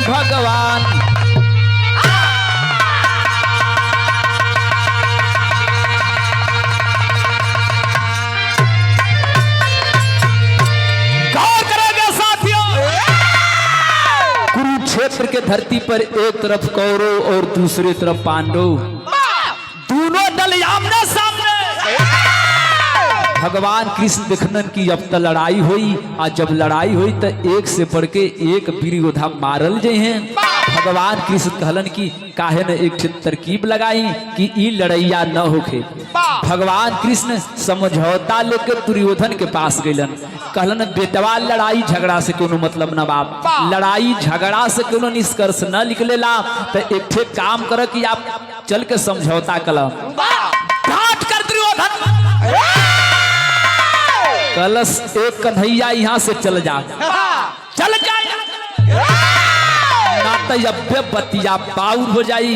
भगवान। गौर करेंगे साथियों, कुरुक्षेत्र के धरती पर एक तरफ कौरव और दूसरी तरफ पांडव, दोनों दल आमने सामने। भगवान कृष्ण देखनन की अब तक लड़ाई हुई, और जब लड़ाई हुई तो एक से बढ़ के एक वीर योद्धा मारल जे हैं। भगवान कृष्ण कहलन की काहे न एक तरकीब लगाई कि ई लड़ैया न होखे। भगवान कृष्ण समझौता लेकर दुर्योधन के पास गइलन, कहलन बेटवा लड़ाई झगड़ा से कोनो मतलब न बाप, लड़ाई झगड़ा से कोनो निष्कर्ष न निकलेला, तो एक ठे काम कर कि आप चल के समझौता कला। डांट कर दुर्योधन कलश एक कन्हैया यहाँ से चल जा, चल जाए नाते बतिया पाउर हो जाई।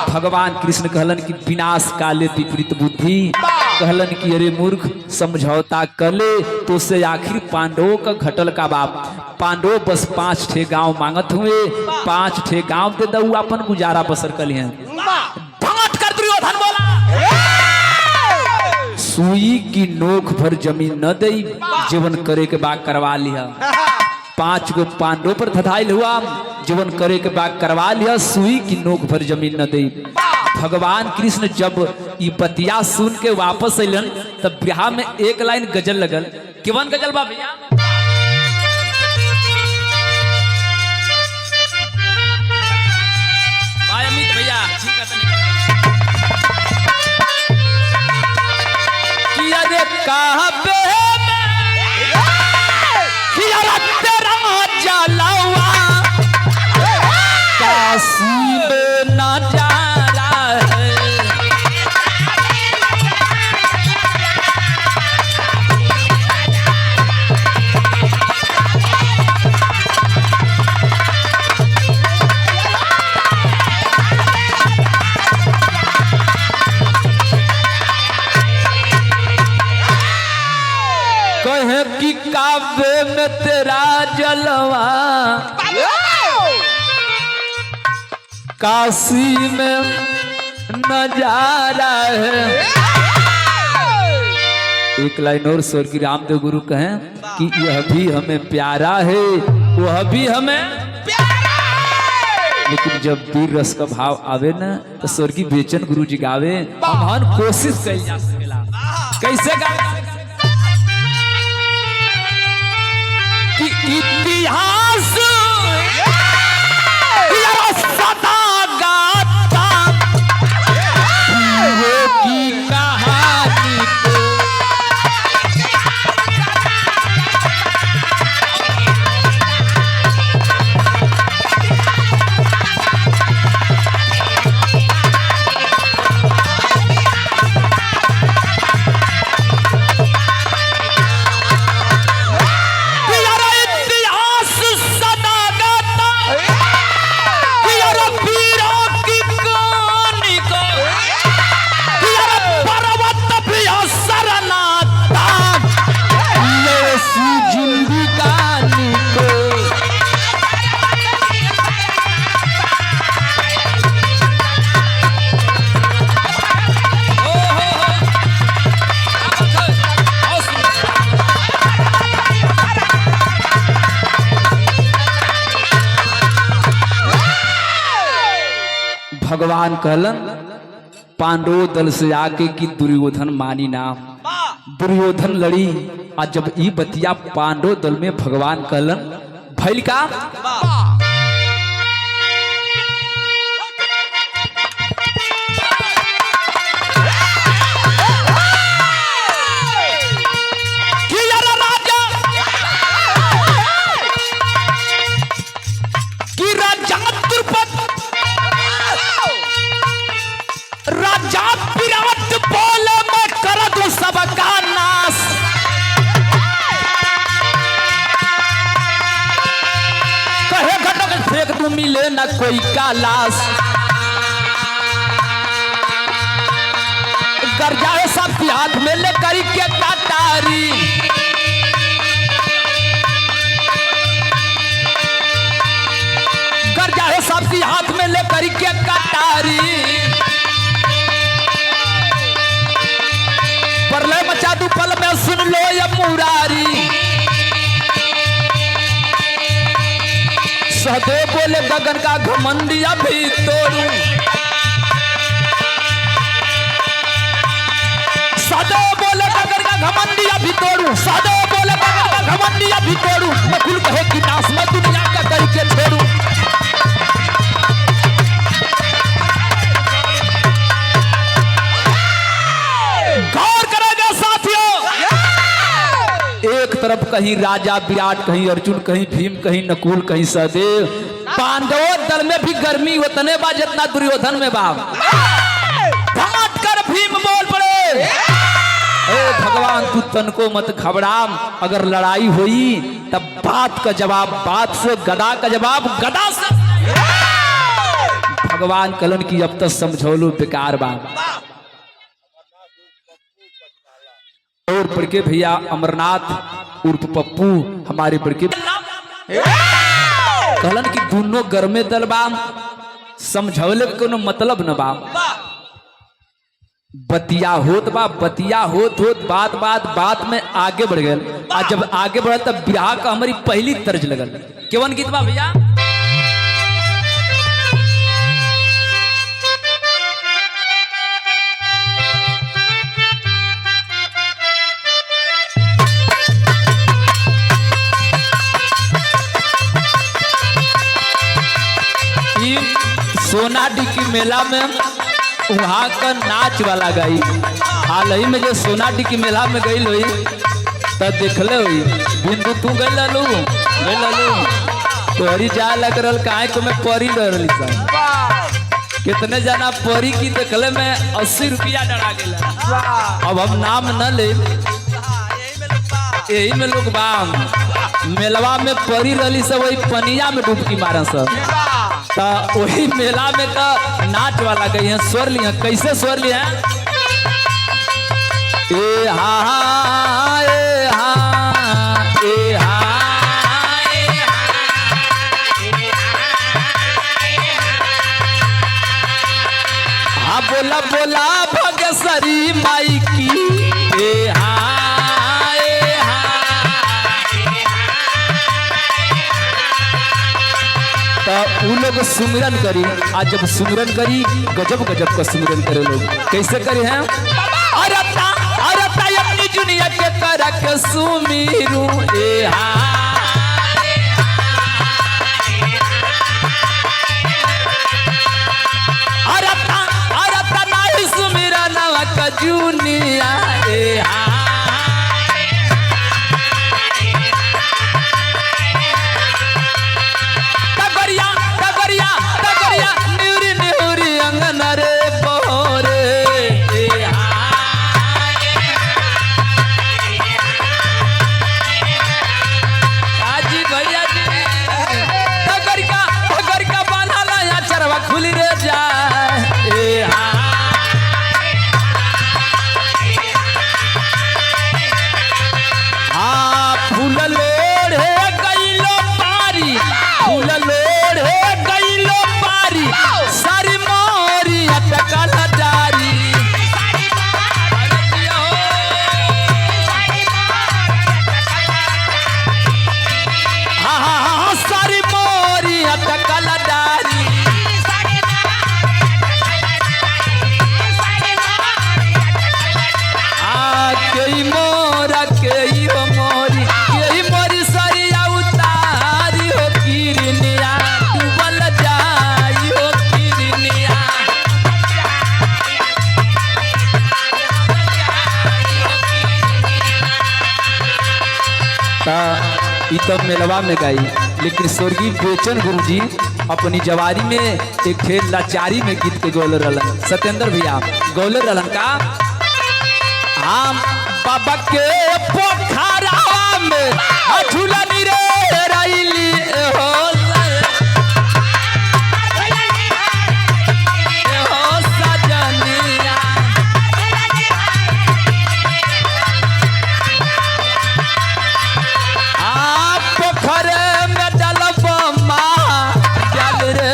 भगवान कृष्ण कहलन कि विनाश काले विपरीत बुद्धि, कहलन कि अरे मूर्ख समझौता कले तो से आखिर पांडवों का घटल का बाप। पांडव बस 5 ठे गांव मांगत हुए, 5 ठे गांव दे दऊ अपन गुजारा बसर कलियन। डांट कर दुर्योधन बोला सुई की नोक भर जमीन न दई, जीवन करे के बाद करवा लिया। 5 गो पांडव पर धधाइल हुआ, जीवन करे के बाद करवा लिया, सुई की नोक भर जमीन न दई। भगवान कृष्ण जब ये बतिया सुन के वापस अलन तब ब्याह में एक लाइन गजल लगल। केवन गजल बा भैया? भाई अमित भैया ठीक है कहाँ पे तेरा जलावा काशी में ना जा रहा है। कहे कि काव्य में तेरा जलवा काशी में नजारा है। एक लाइन और स्वर्गीय रामदेव गुरु कहें कि यह भी हमें प्यारा है, वह भी हमें प्यारा है। लेकिन जब वीर रस का भाव आवे ना तो स्वर्गीय बेचन गुरु जी गावे, हम कोशिश कर जा सकेला। कैसे गावे कि इतिहास सदा गाता हीरो की कहानी को। भगवान कहलन पांडव दल से आके कि दुर्योधन मानी ना। दुर्योधन लड़ी, और जब ई बतिया पांडव दल में भगवान कहलन भैल का मिले न कोई का लाश, कर जाए सबके हाथ में ले करी के कटारी। कर द्रौपदी हाथ में लेकर के कटारी, प्रलय मचा दू पल में सुन लो ये मुरारी। सहदेव बोले गगन का घमंडिया भी तोड़ू, सहदेव बोले गगन का घमंडिया भी तोड़ू, सहदेव बोले गगन का घमंडिया भी तोड़ू, नकुल कहे कि नाश मैं दुनिया का करके छोड़ू। गौर करेगा साथियों, एक तरफ कहीं राजा विराट, कहीं अर्जुन, कहीं भीम, कहीं नकुल, कहीं सहदेव। पांडवों दल में भी गर्मी उतने बा जितना दुर्योधन में बा। भाट कर भीम बोल पड़े, ए भगवान तू तन को मत घबरा, अगर लड़ाई हुई तब बात का जवाब बात से, गदा का जवाब गदा से। भगवान कलन की अब तक समझौलो बेकार बा। और बड़के भैया अमरनाथ उर्फ पप्पू हमारे बड़के कहलन की दोनों घर में दल बा, समझौले के कोनो मतलब न बा। बतिया होत बा, बतिया होत होत बात बात बात में आगे बढ़ गए। आज जब आगे बढ़ल तब बिरहा का हमारी पहली तर्ज लगल। केवन गीत बा भैया? सोनाडी की मेला में वहाँ का नाच वाला गई। हाल ही में जो सोनाडी की मेला में गई हुई तो देखले हुई बिंदु तू गई लू तोहरी जा लग रहा काहे को मैं परी रही सब। कितने जना परी की देखले में 80 रुपया डरा गया। अब हम नाम न ले, यही में लोग बाम मेलवा में परी रही सब, वही पनिया में डुबकी मारा सब। तो वही मेला में तो नाच वाला गई है। स्वर लिए कैसे स्वर लिए हैं? ए हा ए हा ए हा हा बोला बोला भगसरी माई की ए हा तो वो लोग सुमिरन करी। आज जब सुमिरन करी गजब गजब का सुमिरन करे लोग। कैसे करे हैं? अरता अरता अपनी दुनिया के करक सुमिरू ए हा अरता अरता नहीं सुमिरन का दुनिया ए हा तो मेलवा में गई। लेकिन स्वर्गीय बेचन गुरुजी अपनी जवारी में एक खेल लाचारी में गीत के गौलर रहलन। सत्येंद्र भैया गौलर रहलन का हम बाबा के पोखरा में झूलनी रे रैली हो सजनिया पोखरे में जल रे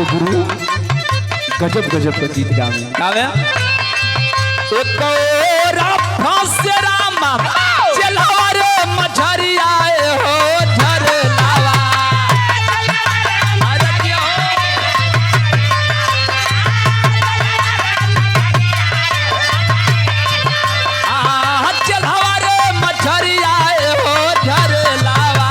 एगो गुरु गजब गजब का गीत गावे गावे एक ओरा फांसे रामा चलावा रे मछरिया हो झरलावा अरे क्या हो चलावा रे मछरिया हो झरलावा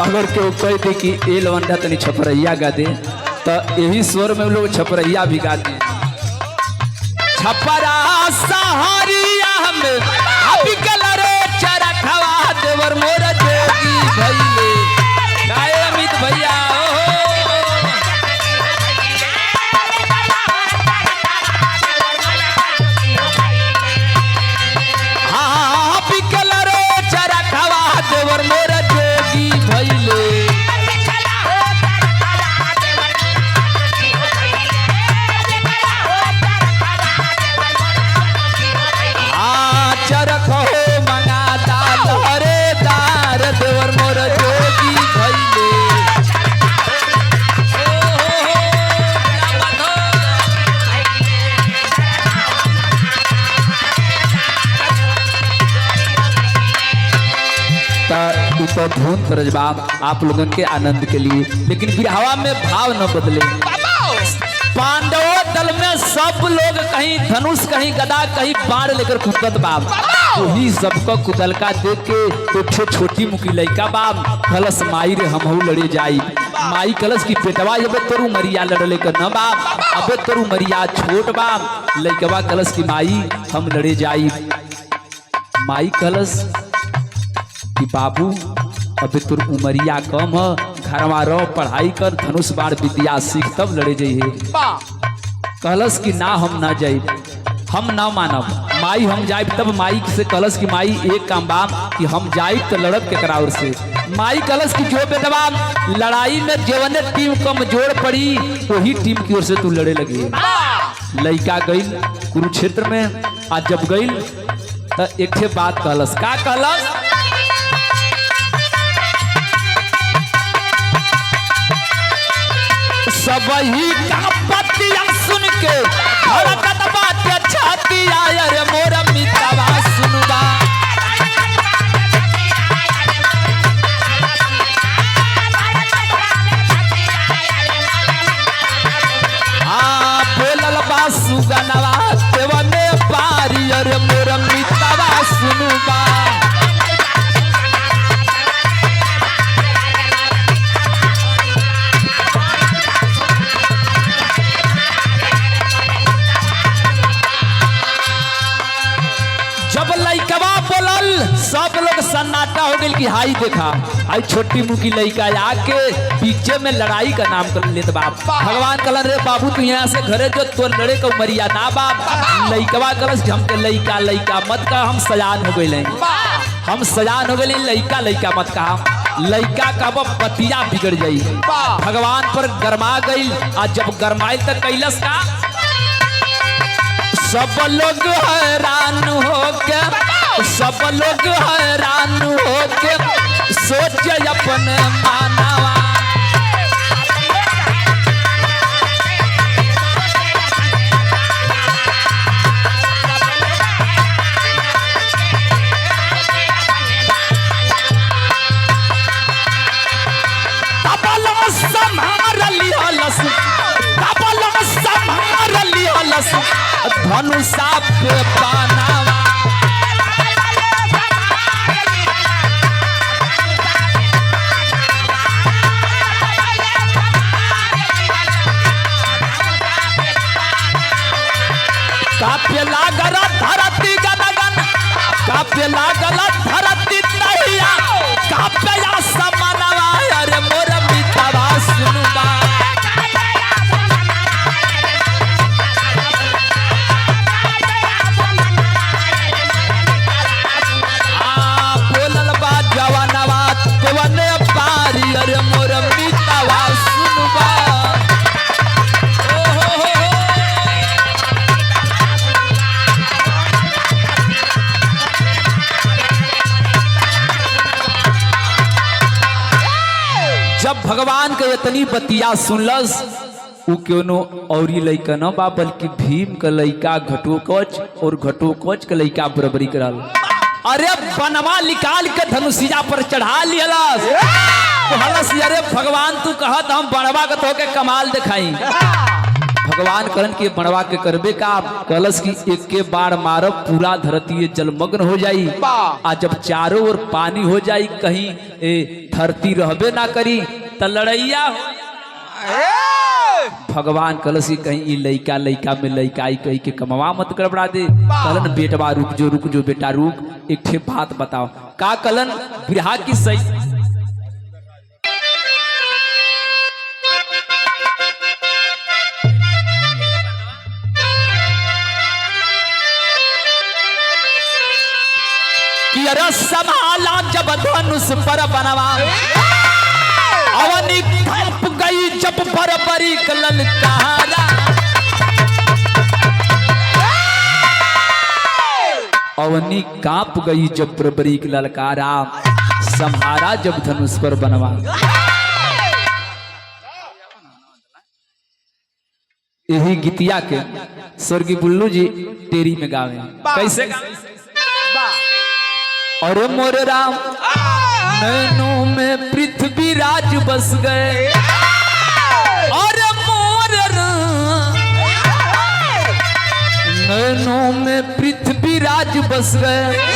अगर केहू कह दे कि ए लवंडा तनी छपरैया गा दे तो यही स्वर में लोग छपरैया भी गाते छपरा सहारिया में अभी कलर चरखवा देवर मोर जोगी भइले गाए अमित भैया हाँ अभी कलर चरखवा देवर मोर जोगी भइले चरख हो मंगा दाल हरे दार देवर मोर जोगी भइले तो धुन तरजबाब आप लोगों के आनंद के लिए, लेकिन बिरहवा में भाव न बदले। पांडवों दल में सब लोग कहीं धनुष कहीं गदा कहीं बाण लेकर खुदत बाब, वही सबको कुदलका देख के एक छोटी मुकी लड़का बाब कलश माई रे हमहू लड़े जाई। माई कलश की पेटवा अब तोरू मरिया लड़ले कर न बाब, अब तोरू मरिया छोट बाब। लड़कवा कलश की माई हम लड़े जाई। माई कलश कि बाबू अब तोर उमरिया कम है, घरवा रहो पढ़ाई कर धनुष बाण विद्या सीख तब लड़े जाइए। कलश की ना हम ना जाए, हम ना मानब। माई हम जाए तब माई से कलश की माई एक काम बा कि हम जाए तो लड़ब के कराउर से। माई कलश की जो बेटवा लड़ाई में जवने टीम कमजोर पड़ी वही टीम की ओर से तू लड़े लगी। लड़का गई कुरुक्षेत्र में, आज जब गई तो एक बात कहलस, का कहलस? सब ही का पतिया सुन के धड़कत बात छाती आया रे मोर मितवा सुनबा। हाँ बोलल बा सुगनवा देवने पारी रे मोर मितवा सुनबा। जब लइकवा बोलल सब लोग सन्नाटा हो गई कि हाई देखा, हाई छोटी मुखी लइका आके पीछे में लड़ाई का नाम कर लेत बाप। भगवान कहलन रे बाबू तू यहाँ से घरे जो तो लड़े को मरिया ना बाप। लइकवा कलस हमके लइका लइका मत कहा, हम सयान हो गए, हम सयान हो गए, लइका लइका मत कहा। लइका का पतिया बिगड़ गई, भगवान पर गरमा गई। आज जब गरमाइल तक कैलस का सब लोग हैरान होके, सब लोग हैरान होके सोच अपन मानवा। धनुषा पे पानावा काप्य लागल धरती गगन, काप्य लागल धरती नहिया, काप्य समनवा अरे मोर मितवा सुनबा। भगवान के इतनी बतिया सुनलस उ क्यों औरी लइका न बा बल्कि भीम का लइका घटोत्कच और घटोत्कच के लइका बराबरी करल। अरे बनवा निकाल के धनुषिया पर चढ़ा लियलस। कहलस अरे भगवान तू कहत हम बनवा के तोके कमाल दिखाई। भगवान कहलन कि बनवा के करबे का। कहलस कि एक के बार मारब पूरा धरती जलमग्न हो जाई आ जब चारों ओर पानी हो जाई कहीं धरती रहबे ना करी त लड़ैया भगवान कहलस कि कहीं ई लइका लइका में लइकाई कही के कमवा मत गड़बड़ा दे। कहलन बेटवा रुक जो बेटा रुक एक ठे बात बताओ। का कहलन बिरहा की सही कि अरे संभाला जब धनुष पर बनवा अवनी कांप गई जब बरबरी ललकारा। अवनी कांप गई जब बरबरी ललकारा संहारा जब धनुष पर बनवा। यही गीतिया के स्वर्गीय बुल्लू जी टेरी में गावे। कैसे और मोर राम नैनों में पृथ्वी राज बस गए और मोर राम नैनों में पृथ्वी राज बस गए।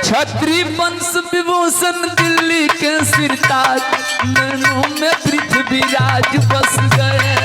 छत्री वंश विभूषण दिल्ली के सिरताज नैनों में पृथ्वी राज बस गए।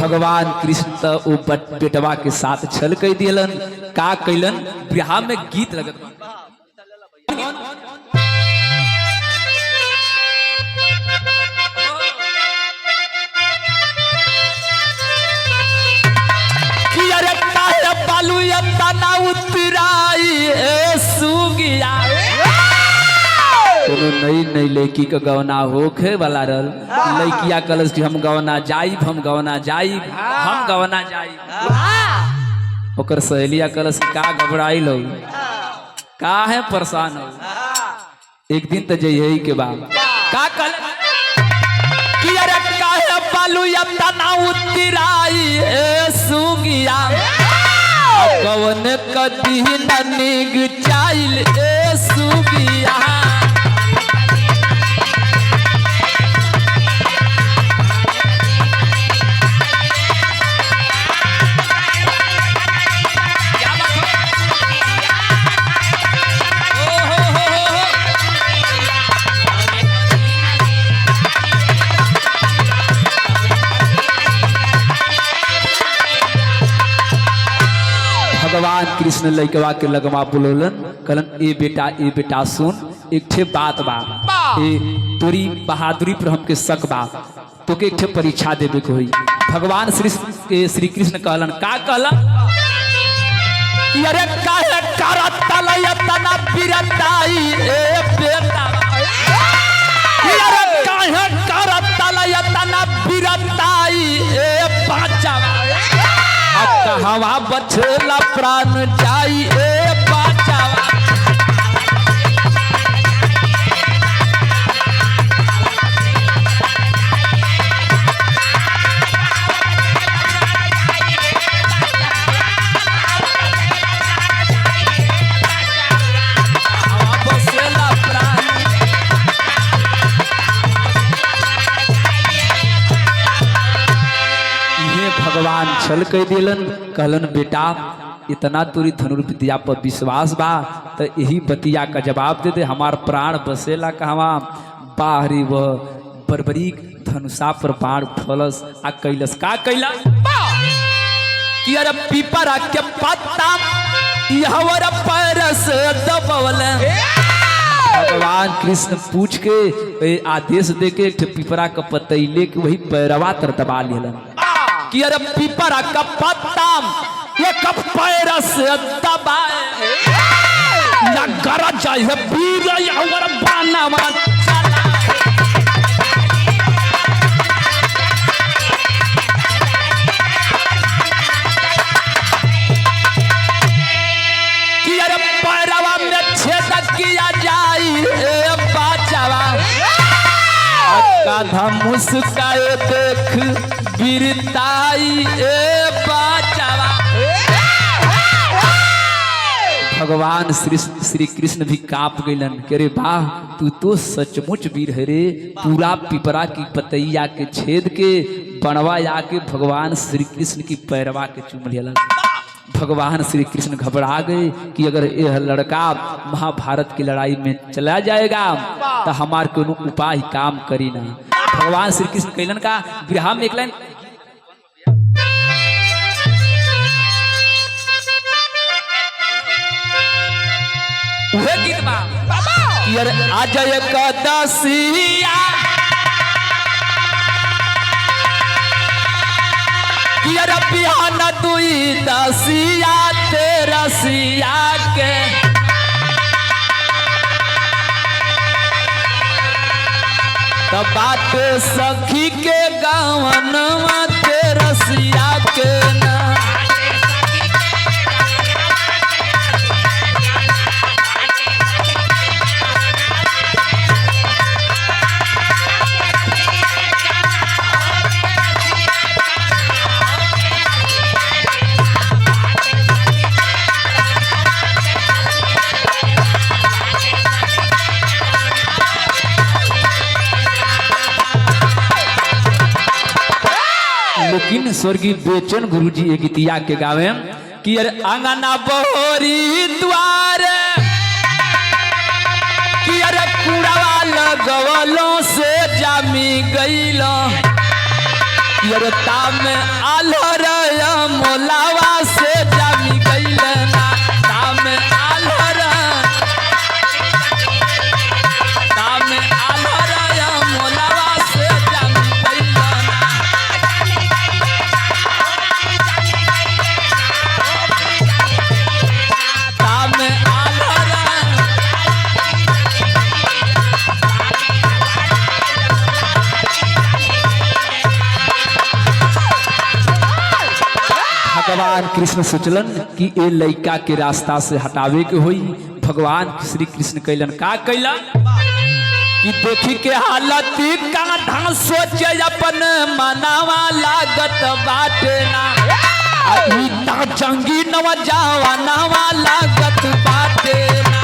भगवान कृष्ण ओ बेटवा के साथ छल कह दिलन। का कैलन बिरहा में गीत लगत कि अरे काहे बालू तना उतराई सुगिया। कोनो नई नई लड़की का गवना होखे वाला रल लड़किया कलश की हम गवना जाइब हम गवना जाइब हम गवना जाइब। ओकर सहेलिया कलश का घबराई लो का है परेशान हो एक दिन तो जइही के बाद का कल कि अरे काहे बालू तना उतराई सुगिया कवन कदी निग चाइल सुगिया। भगवान कृष्ण लइकवा के लगवा बुलोलन कहलन ए बेटा सुन एक ठे बात बा ए तोरी बहादुरी पर हमके शक बा तोके एक ठे परीक्षा देवे के होई। भगवान श्री कृष्ण कहलन का कहलन कि अरे काहे करत लयतना बिरताई ए बेटा कि अरे काहे करत लयतना बिरताई ए बाचा कहवा बचला प्राण जाई ए बाचावा। भगवान छल कह दिलन। कहलन बेटा इतना तोरी धनुर्विद्या पर विश्वास बा तो यही बतिया का जवाब दे दे, हमार प्राण बसेला कहवा। बाहरी वह बर्बरीक धनुषा पर बाण उठलस आ कैलस का कैला कि अरे पीपरा के पत्ता यहवर परस दबवल। भगवान कृष्ण पूछ के आदेश दे के पीपरा का पतैले के वही पैरवा तर दबा लेलन कि अरे पीपरा का पत्ता एक पैरस दबाए नगर जाए वीर यहवर बानवा काधा मुस्काए देख वीरताई ए बाचावा। भगवान श्री कृष्ण भी कांप गइलन कि अरे वाह तू तो सचमुच वीर है रे। पूरा पिपरा की पतैया के छेद के बनवा आके भगवान श्री कृष्ण की पैरवा के चूम लिया। भगवान श्री कृष्ण घबरा गए कि अगर यह लड़का महाभारत की लड़ाई में चला जाएगा तो हमार कोनो उपाय काम करी ना। भगवान श्री कृष्ण कैलन का विरहा में एक लाइन गीत बा कि अरे अजय कदसिया बिहान दुई दसिया तेरसिया के तो बात सखी के गावन तेरसिया के ना। लेकिन स्वर्गीय बेचन गुरुजी ये गीतिया के गावे कि अरे आंगना बहोरी द्वार कि अरे कूड़ावा लगवलों से जामी गईलो कि अरे ताम आलर मोलावा से जामी गईले ना। ताम आलर मोलावा से जामी गईले ना। भगवान कृष्ण सोचलन कि ए लड़का के रास्ता से हटावे के होई। भगवान श्री कृष्ण कैलन का कैलन कि देखी के हालत का ढंग सोचे अपन मनावा लागत बाटे ना। जंगी नवा जवानावा लागत बाटे ना।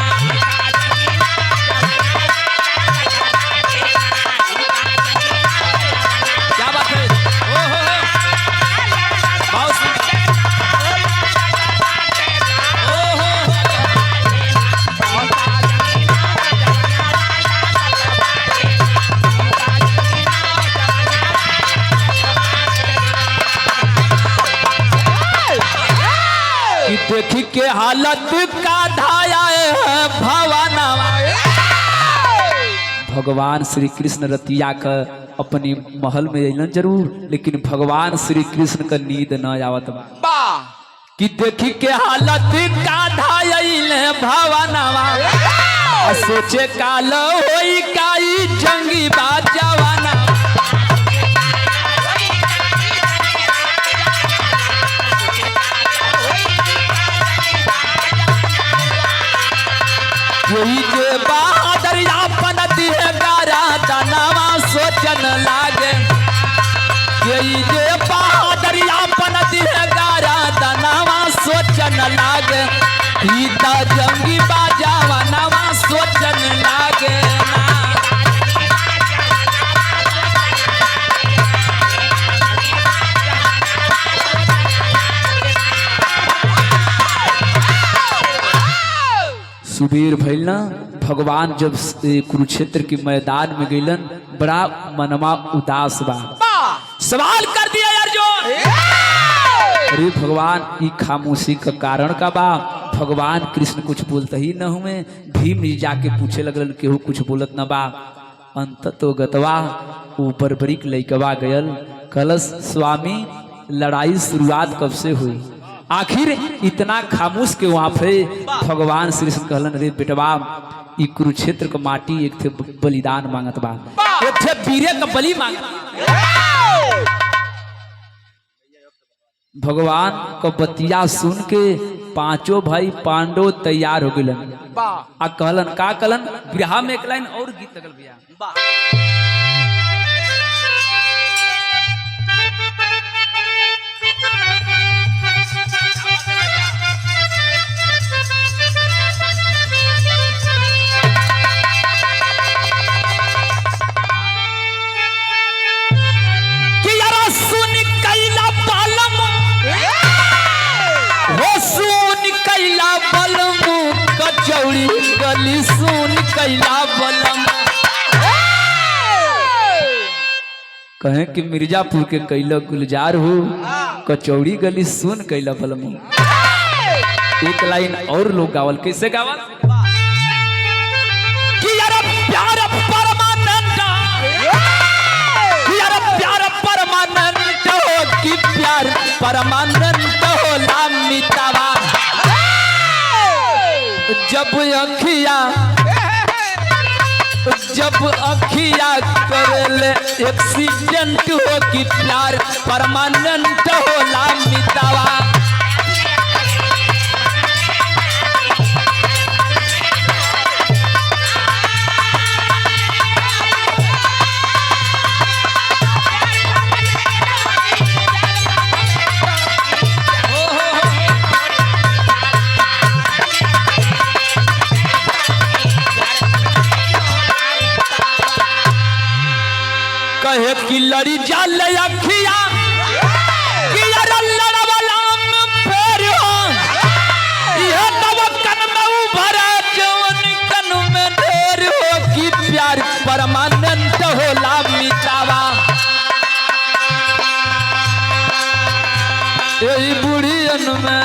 क्या बात है देखी के हालत का धाया है भवानवा। भगवान श्री कृष्ण रतिया का अपने महल में अलन जरूर, लेकिन भगवान श्री कृष्ण का नींद न आवत बा कि देखी के हालत का धाया भवानवा। सोचे काल होई काई जंगी बाजवाना। यही जे बहादुर अपन दिए गारा तनावा सोचन लागे। यही जे बहादुर अपन दिए गारा तनावा सोचन लागे। गीता जंगी बाजावा नवा सोचन लागे ना। सुबेर भइल ना, भगवान जब कुरुक्षेत्र के मैदान में गइलन, बड़ा मनमा उदास बा। सवाल कर दिया अर्जुन, अरे भगवान ई खामोशी का कारण का बा? भगवान कृष्ण कुछ बोलते ही न हुए। भीम जी जाके पूछे लगल, केहू कुछ बोलत न बा। अंत तो गतवा ऊपर बरिक लैकवा गयल, कलश स्वामी लड़ाई शुरुआत कब से हुई? आखिर इतना खामोश के वहां पे भगवान श्री कृष्ण कहलन, रे बेटवा ई कुरुक्षेत्र का माटी एक थे बलिदान मांगत बा, एक थे वीरे का बलि मांगत। भगवान का बतिया सुन के पांचों भाई पांडव तैयार हो गलन। आ कहलन का कहलन, बिरहा में एक लाइन और गीत लगल बिया। कचौड़ी गली सुन कैला बलम, कहे कि मिर्जापुर के कैला गुलजार हो, कचौड़ी गली सुन कैला बलम। एक लाइन और लोग गावल, कैसे गावल कि यार प्यार परमानेंट, यार प्यार परमानेंट हो कि प्यार परमानेंट हो लामितावा। जब अखिया करेले एक्सीडेंट हो कि प्यार परमानेंट हो लामितावा। कहे कि लड़ी जाल अखिया कि यार लड़वाला में फेर हो, यह नवकन में उभरा जवन कन में ढेर हो कि प्यार परमानेंट हो लामितावा। यही बुढ़ियन में,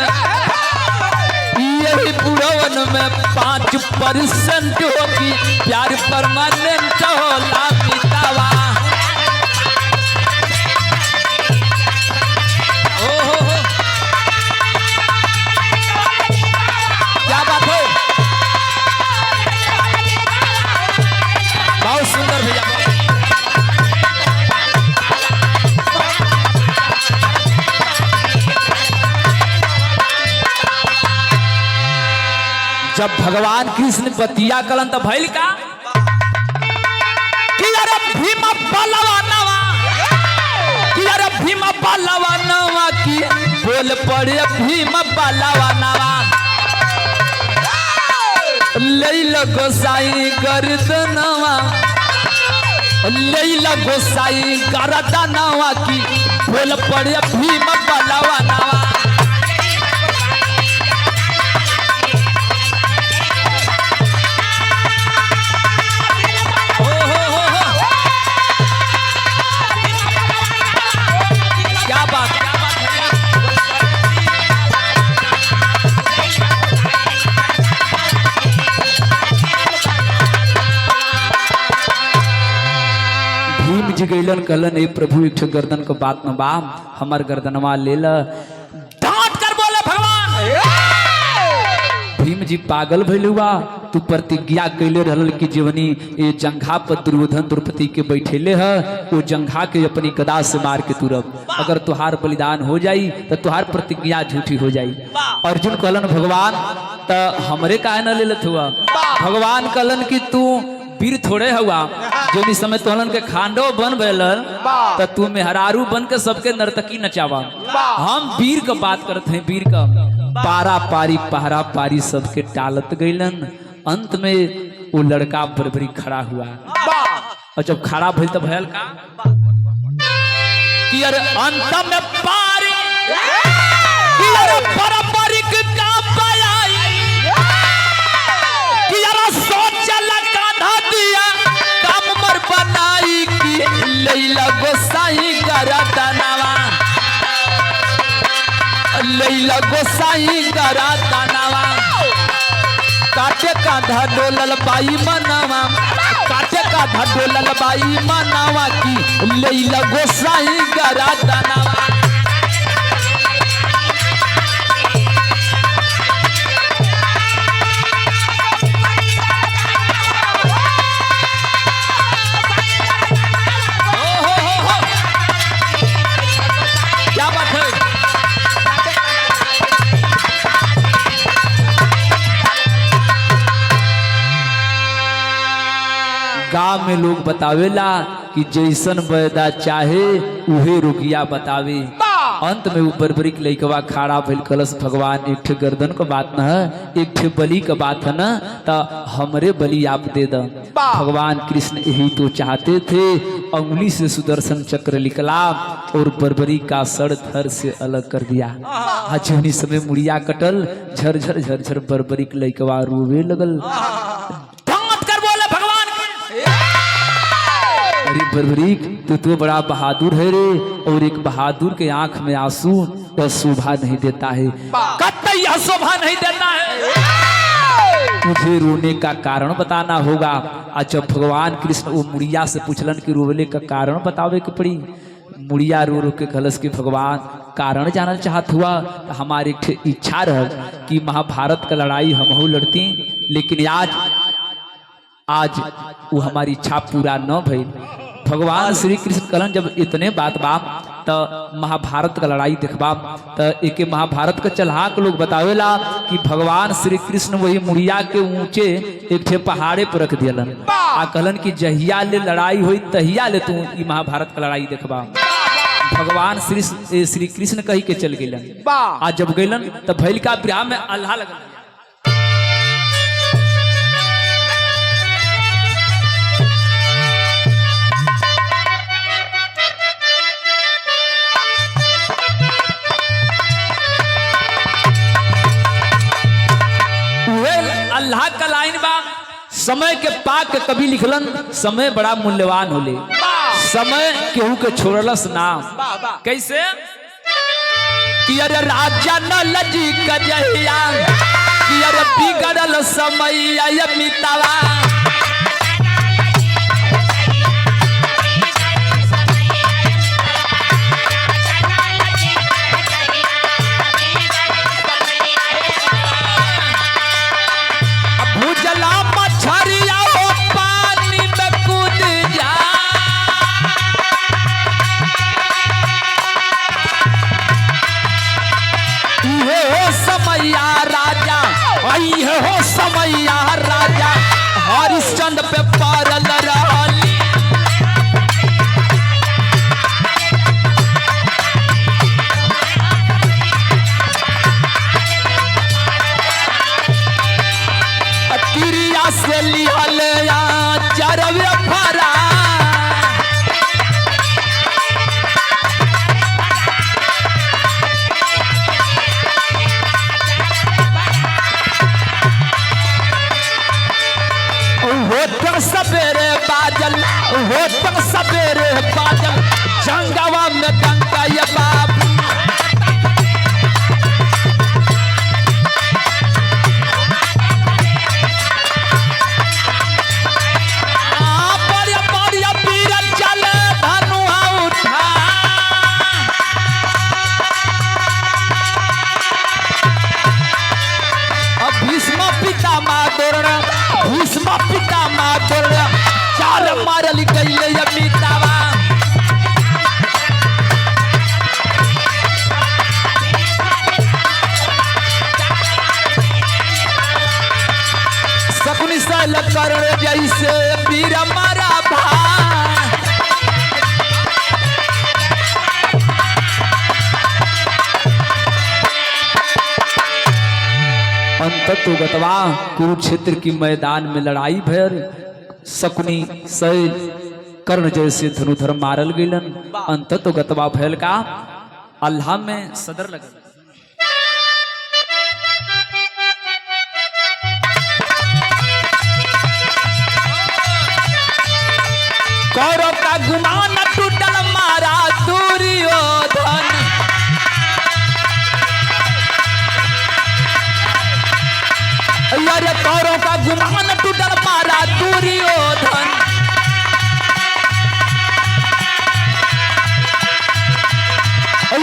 यही बुढ़वन में 5% हो कि प्यार परमानेंट हो लामितावा। क्या बात है, बहुत सुंदर भैया। जब भगवान कृष्ण बतिया कलन तो भइल का कि अरे भीम बलवानवा, कि अरे भीम बलवानवा की बोल पड़े भीम बलवानवा। लैल गोसाई गर्दनवा, लैल गोसाई गर्दनवा की बोल पड़े भीम बलवानवा। क्या बात है। भीम जी गइलन, कहलन ए प्रभु एक गर्दन को बात न बा, हमार गर्दनवा ले ल। डांट कर बोले भगवान। भीम जी पागल भइलुआ, तू प्रतिज्ञा कैले रहल कि जीवनी ये जंघा पर दुर्योधन द्रौपदी के बैठेले है, वो जंघा के अपनी गदा से मार के तुरब, अगर तुहार बलिदान हो जाई तो तुहार प्रतिज्ञा झूठी हो जाई। अर्जुन कहलन भगवान तो हमरे काहे न ले लेत हुआ? भगवान कहलन कि तू वीर थोड़े हुआ, जो समय तोहलन के खांडव बन गयल तो तू मेहरारू बन के सबके नर्तकी नचावा। हम वीर का बात करते हैं, वीर का पारा पारी पहरा पारी सबके टालत गइलन। अंत में वो लड़का बरबरी खड़ा हुआ, और जब खड़ा भइल तो भयल का कि अरे अंत में पारी कि अरे पारंपरिक का पाई लैला गोसाई गरदनवा लैला गोसाई गरदनवा काटे का धडोलल बाई मनवा काटे का धडोलल बाई मनवा की लैला गोसाई गरदनवा गाँव में लोग बतावेला कि जैसन बैदा चाहे उहे रुकिया बतावे। अंत में वो बरबरी के लइकवा खाड़ा भइल कलश भगवान एक ठे गर्दन का बात न है एक ठे बलि का बात है न तो हमरे बलि आप दे द। भगवान कृष्ण यही तो चाहते थे। उंगली से सुदर्शन चक्र निकला और बरबरी का सर थर से अलग कर दिया। आज उन्हीं समय मुड़िया कटल झरझर झरझर बरबरी के लइकवा रोवे लगल। अरे बरबरी तू बड़ा बहादुर है रे और एक बहादुर के आंख में आंसू तो शोभा नहीं देता है। कतई शोभा नहीं देता है। मुझे रोने का कारण बताना होगा। आज जब भगवान कृष्ण वो मुड़िया से पूछलन कि रोने का कारण बतावे के पड़ी। मुड़िया रो रो के कलश के भगवान कारण जानल चाहत हुआ तो हमारी इच्छा रह कि महाभारत का लड़ाई हम लड़ती लेकिन आज वो हमारी इच्छा पूरा न भई। भगवान श्री कृष्ण कहलन जब इतने बात बाप तो महाभारत का लड़ाई देखबा तो एक महाभारत का चलहाक लोग बतावेला कि भगवान श्री कृष्ण वही मुड़िया के ऊंचे एक ठे पहाड़े पर रख दियलन आ कहलन कि जहिया ले लड़ाई हुई तहिया ले तू ई महाभारत का लड़ाई देखबा। भगवान श्री कृष्ण कही के चल गेलन। आज जब गेलन तो भैल का विराम में अल्लाह लगल। अल्लाह का लाइन बा समय के पाक कभी लिखलन समय बड़ा मूल्यवान होले। समय केहू के छोड़लस नाम कैसे कि अरे राजा न लजी कजहिया कि अरे बिगड़ल समय मितावा हो समैया राजा हरिश्चंद्र पे पारल रहली। तिरिया से लिहल चरवे फरा सवेरे बाजल हो सवेरे बाजल जंगवा में डंका ये बाप बड़िया पीर चले धनुआ उठा भीष्म पिता माँ तोरण भीष्म पिता माँ तोरण चार मारल गईले मितावा। शकुनि सल कर्ण जैसे वीर मारा अंततो गतवा कुरुक्षेत्र की मैदान में लड़ाई भर शकुनि शैल कर्ण जैसे धनुधर मारल गेलन। अंततो गतवा भैल का अल्लाह में सदर लगल। कौरव का गुमान टूटल मारा दुर्योधन। अरे कौरव का गुमान टूटल मारा दुर्योधन।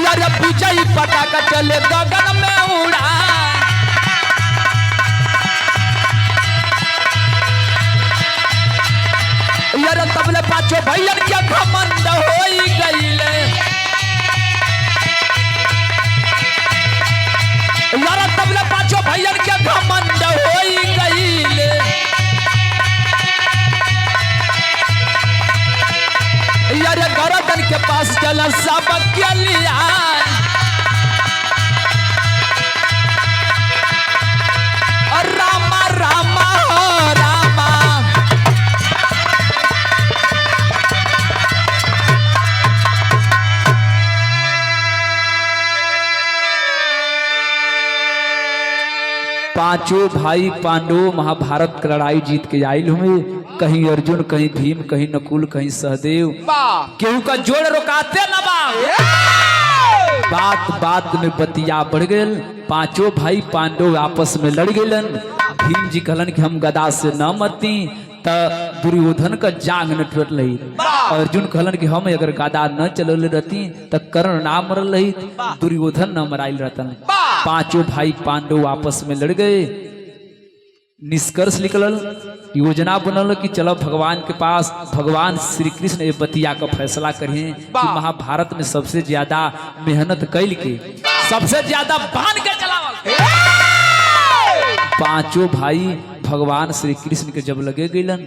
अरे विजयी पताका चले गगन में उड़ा। यार तबले पाछो भैयन के घमंड होई गईले। यार तबले पाछो भैयन के घमंड होई गईले। यार गर्दन के पास चला सब के लिया। रामा रामा हो रामा। पांचों भाई पांडव महाभारत की लड़ाई जीत के आयल हुए। कहीं अर्जुन, कहीं भीम, कहीं नकुल, कहीं सहदेव, केहू का जोड़ रोकाते न बा। बात बात में बतिया बढ़ गए। पांचों भाई पांडव आपस में लड़ गए। भीम जी कहलन कि हम गदा से न मरती त दुर्योधन का जांग न टूट रही। अर्जुन कहलन कि हम अगर गदा न चल रहती त कर्ण ना मरल रही, दुर्योधन न मराइल रहतन। पांचों भाई पांडव आपस में लड़ गए। निष्कर्ष निकलल, योजना बनल कि चलो भगवान के पास। भगवान श्री कृष्ण ये बतिया का फैसला करिए कि महाभारत में सबसे ज्यादा मेहनत कैल के, सबसे ज्यादा बांध के चलावल। पांचों भाई भगवान श्री कृष्ण के जब लगे गईलन,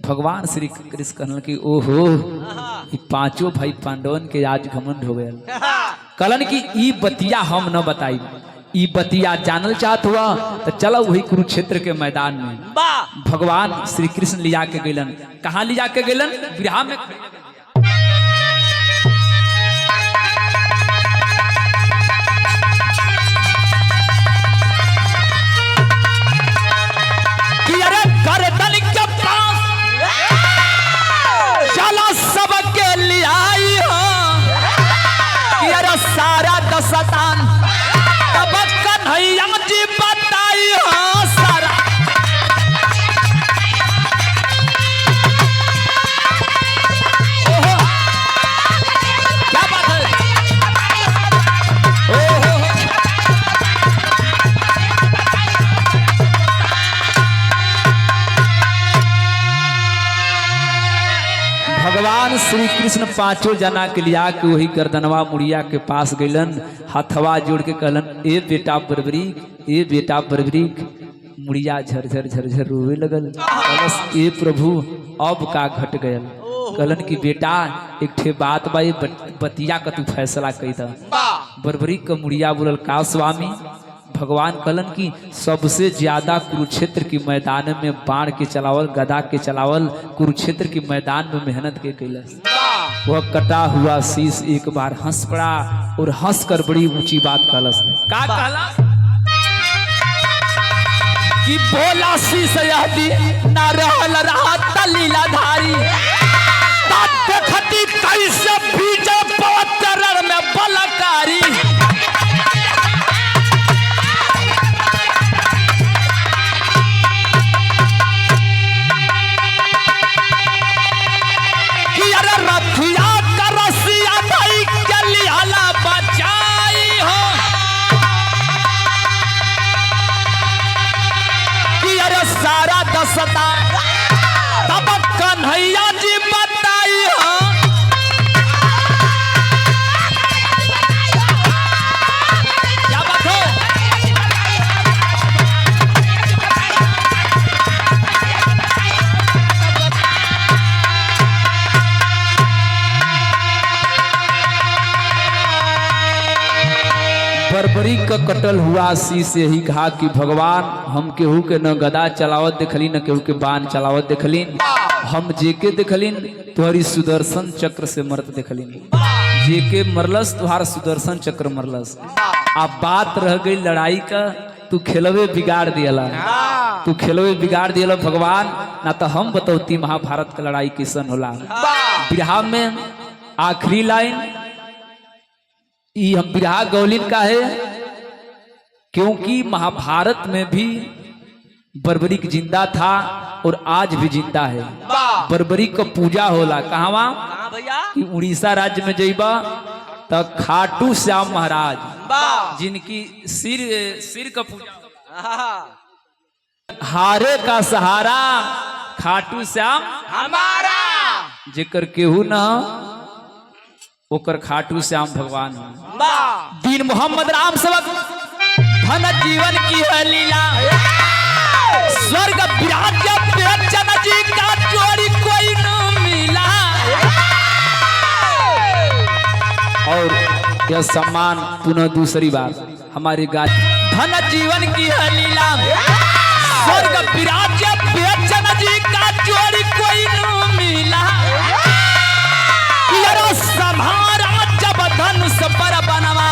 भगवान श्री कृष्ण कहलन कि ओहो ये पांचों भाई पांडवन के आज घमंड हो गए। कहलन कि ई बतिया हम न बताई, ई बतिया जानल चाहत हुआ तो चलो वही कुरुक्षेत्र के मैदान में। भगवान श्री कृष्ण लिया के गईलन। कहाँ लिया के गईलन? विराह में। कि अरे गर्दन के पास चलो सबके लियाई हो। कि अरे सारा दशतान तब कन्हैया जी बताई हो सारा। ओहो क्या बात है। ओहो भगवान श्री कृष्ण पांचों जना के लिया के वही गर्दनवा मुड़िया के पास गईलन। हथवा जोड़ के कहलन ए बेटा बर्बरीक, ए बेटा बर्बरीक। मुड़िया झरझर झरझर रोवे लगल। बस ए प्रभु अब का घट गयल। कहलन कि बेटा एक ठे बात बा, बतिया का तू फैसला कई दा। बर्बरीक का मुड़िया बोलल का स्वामी? भगवान कहलन कि सबसे ज्यादा कुरुक्षेत्र की मैदान में बाण के चलावल, गदा के चलावल, कुरुक्षेत्र के मैदान में मेहनत के कैलस। वह कटा हुआ शीश एक बार हंस पड़ा और हंसकर बड़ी ऊंची बात कहलस। का कहलस? कि बोला शीश यदि ना रहल रहा तलीलाधारी, देखती कैसे बीजे पवचरण में बलकारी। रथिया का रसिया भाई के लिहाला बचाई हो। कि अरे सारा दशता तब कन्हैया जी बताई हो। क्या बात हो? बर्बरी का कटल हुआ शीश से ही कहा कि भगवान हम केहू के न गदा चलावत देखली न केहू के बाण चलावत देखली। हम जेके देखली तुम्हारी सुदर्शन चक्र से मरत देखली। जेके मरलस तुहार सुदर्शन चक्र मरलस। अब बात रह गई लड़ाई का, तू खेलवे बिगाड़ दियला, तू खेलवे बिगाड़ दियला भगवान। ना तो हम बतौती महाभारत का लड़ाई किसन होला। बिरहा में आखिरी लाइन ये हम बिरहा गौलिन का है, क्योंकि महाभारत में भी बर्बरीक जिंदा था और आज भी जिंदा है। बर्बरीक का पूजा होला कहवा भैया कि उड़ीसा राज्य में जइबा तो खाटू श्याम महाराज जिनकी सिर का पूजा, हारे का सहारा खाटू श्याम हमारा, जेकर केहू न ओकर खाटू श्याम भगवान दीन मोहम्मद राम सेवक धन जीवन की है लीला, स्वर्ग विराज बेचन जी का जोड़ी कोई न मिला। और यह सम्मान पुनः दूसरी बार हमारे गाय धन जीवन की है लीला, स्वर्ग विराज बेचन जी का जोड़ी कोई न मिला। संहारा जब धनुष पर बनवा